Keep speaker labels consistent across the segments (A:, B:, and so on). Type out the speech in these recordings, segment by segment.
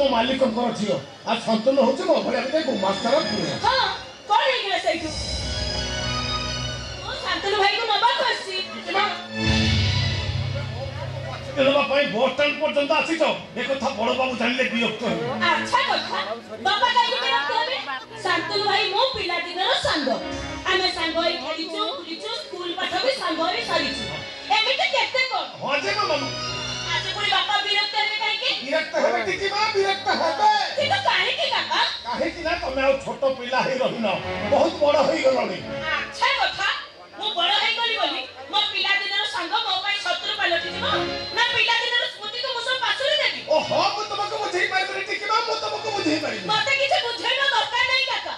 A: मो मालिक झील आ सन्तुन हूँ मो भाई गोटे मास्टर
B: हाँ कौन है सही शांतनु भाई को नबा को आसी
A: बस स्टैंड पर्यंत आसी तो एक कथा बड़ बाबू जानले विरक्त हो
B: अच्छा कथा बाबा काई विरक्त होबे शांतनु भाई मो पिला दिनर संग आमे संग होई खेलिचो बुलिचो स्कूल पाठ भी संग होई सारिचो एमिते केते कोन
A: हां जे मामा
B: आज पुरी बापा विरक्त हेबे काई के
A: विरक्त हेबे टिकी मां विरक्त हेबे
B: कि तो काहे के काका
A: काहे कि ना तमे आ छोट पिला हे रहिनो बहुत बड़ होई गलनी
B: अच्छा कथा मो बड़ होई गली बोली मो पिला दिनर संग मो पई शत्रु पलटि दिबो ना पिला दिनर स्मृति को मुसो पासुरी देबी
A: ओ हां मु तुमको बुझेई पाइबे टिकी मां मु तुमको बुझेई पाइबे
B: मते किछ बुझेइनो दरकार नै काका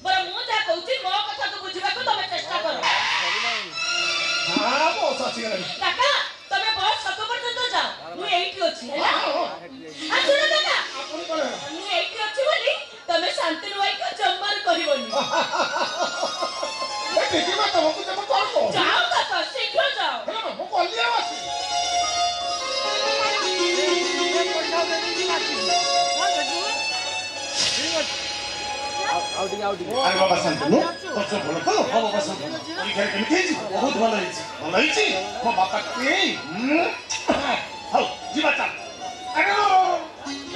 B: बर मु जा कहूची मो कथा को बुझिबा को तमे चेष्टा करो
A: हां मो सची रे
B: काका तमे बहुत छक पर्यंत जाओ मु एइठी अछि हैला आ सुनो काका
A: आपन कोन
B: मु एइठी अछि बोली तमे शांतनु भाई को जम्मर करिवनी
A: ए टिकी मां तुमको जब कॉल को
B: जाओ काका शीघ्र जाओ
A: हेलो मो कलिया आसी अरे बाबा शांतनु तो बोलो तो हां बाबा शांतनु परीक्षा केमिति हेजी बहुत भलो हेजी मो बापा के हां जीवा चा अरे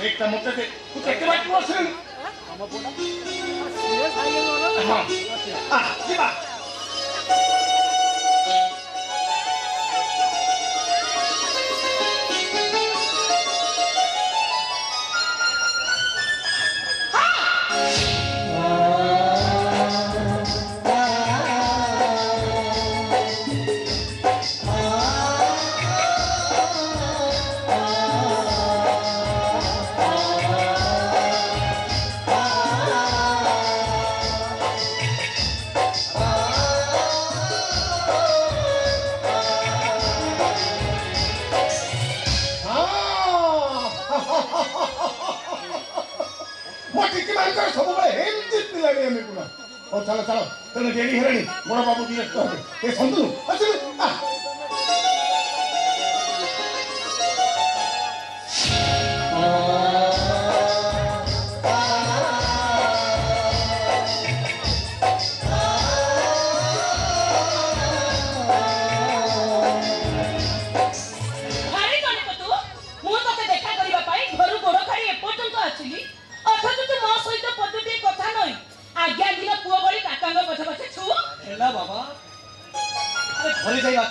A: एक ता मते तू केते बाटी बसरे हम बोला ये साइलेंट वाला हां जीवा चलो चलो तेने डेली हेरानी बड़ बाबू विरक्त हे ए शांतनु अच्छा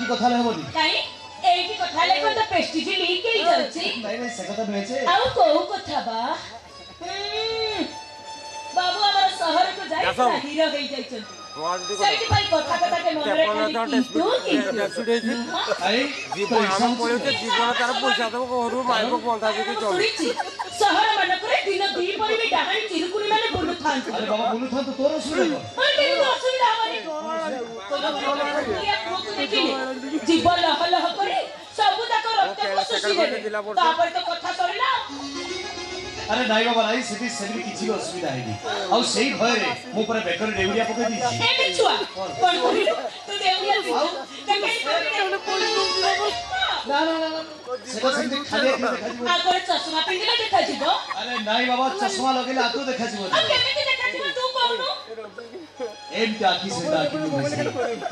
C: कथा ले बोली
B: काई एकी कथा ले कोन पेस्टिज लीक के जाउची
C: नहीं से कथा नहे छे
B: आउ कोउ कथा बा बाबू हमर शहर को जाई हीरो गई जाइछन सैठी भाई कथा कथा के मन रे खाली किंतु
C: आई
D: जीवन हम पळे के जीवन तार पैसा तो घरु माई को बोलता जे चल
B: शहर मन करे दिन दी परी भी डाहाई चिरुकुनी माने बोलु थान
C: अरे बाबा बोलु थान तो तोर असुविधा
B: हां केनी असुविधा हबनी जीवन लह लह करे सब तक रक्त को सुसी दे तापर तो कथा सरिला
C: अरे नाई बाबा नाई सेठी सेठी किछि असुविधा हैनी आ सेही भय रे मो पर बेकर डेउडिया पके दीछि
B: ए बिछुआ कोन करी तू डेउडिया तू
C: ना ना ना सेटा सेठी खाली देखा जीवो
B: आ करे चश्मा पिंदिला देखा जीवो
C: अरे नाई बाबा चश्मा लगेला आतो देखा जीवो
B: आ केमिति देखा जीवो तू कहनु
C: एम आखि से आखि को मिसे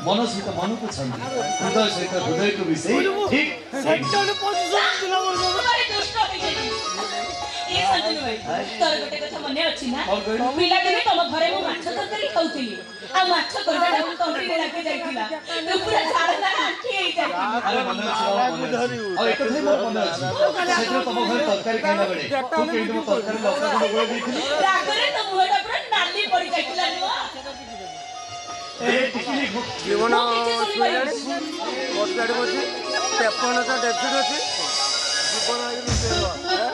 C: मन सहित मन को छंदी हृदय सहित हृदय को मिसे ठीक
D: सेक्टर पोजीशन दिला मोर
B: तुम्हारे दुष्ट हो गई ए संतनु भाई तोर गोटे कथा मने अछि ना पिला दिने तम घरे मो माछ तरकारी खाउतिली आ माछ करदा हम तंत्री रे लागे जाइतिला तू पूरा सारा आंखी हे जाय
C: अरे मन अछि और एक थे मोर मन अछि सेजो तम घरे तरकारी खाइला बेले तू केइ दम तरकारी लका को गोळे देखिली
B: रागरे तो मुहटा पूरा नाली पड़ी जाइतिला नुआ
C: ए टिकली
D: जीवन सुइलानी बहुत गाड़ी बची 53 टा डेफिड अछि जीवन आइ